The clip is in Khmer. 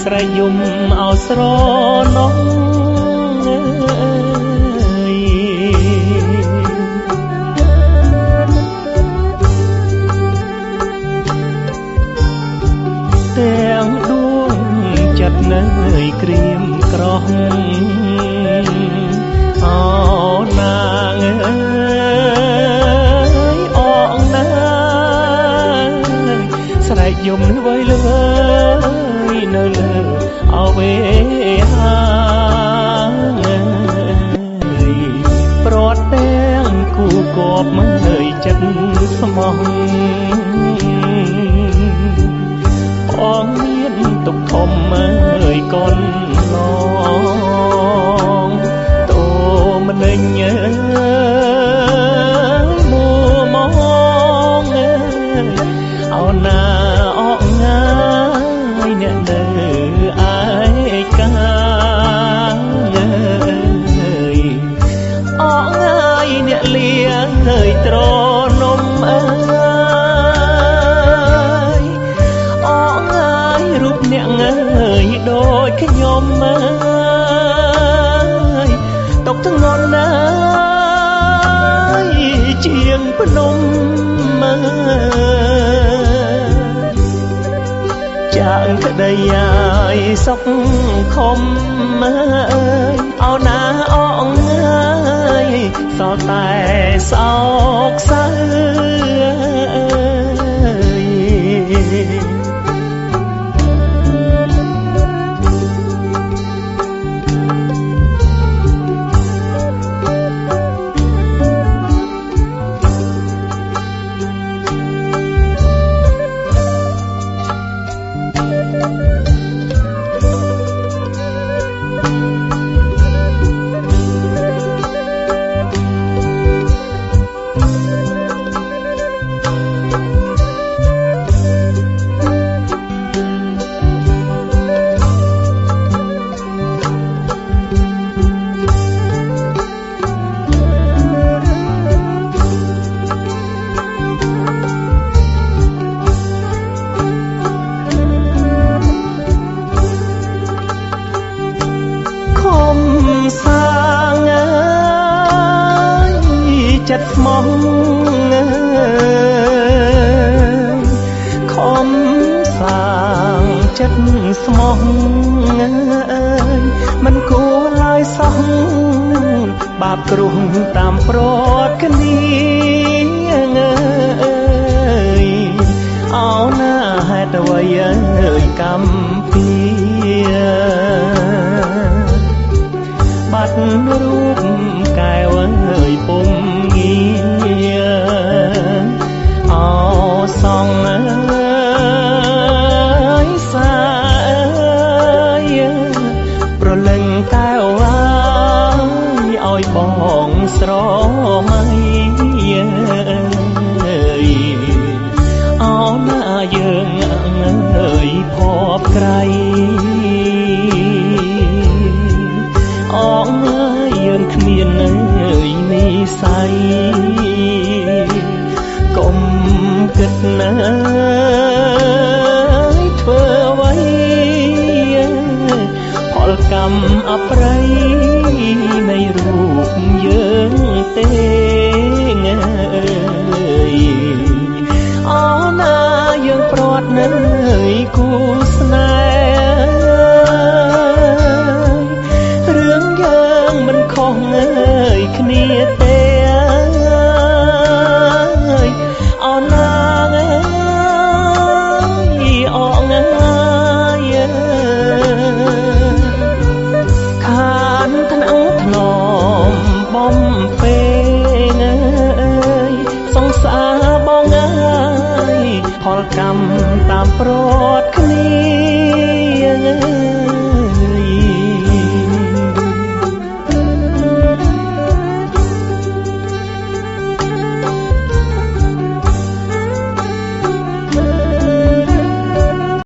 ស្រីយំអោស្រណងទាំងដួងចិត្តនៅក្រៀមក្រោះអោណាងអងណាស្រែកយំល្វើយល្វើយនៅលើអវេហាប្រត់ទាំងគូគប់មិនើយចិត្តស្មោះអងមានទុកធំអើយកូនឡងតូម្លេងអើយមួមកអោណាអកងាយអ្នកនៅឯកាអកងាយអ្នកលៀងហើយត្រនំអើអ្នកងើយដូចខ្ញុំអើយតកធ្ងន់ណាស់ជាងភ្នំមើចាងក្តីហើយសុខខំមើអោណាអងហើយសល់តែសោកសៅចិត្តស្មោះខំសាងចិត្តស្មោះមិនគួរឡើយសោះបាបគ្រោះតាមប្រត់គ្នាអោណាហេតុអ្វីអើយកម្មពីបាត់រូបកែវអើយពុំអោសងអើយសាអើយប្រលឹងកែវឲ្យបងស្រមៃអោណាយើងអើយភ័ព្វក្រៃអងអើយយើងគ្មានអើយនិស័យកុំគិតណាធ្វើអ្វីផលកម្មអប្រ័យនៃរូបយើងទេអណាយើងប្រត់នៅគូស្នេហ៍រឿងយើងមិនខុសអើយគ្នាទេអណាងអងខានថ្នាក់ថ្នមបំពេលសង្សារបងអើយផលកម្មតាមប្រត់គ្នា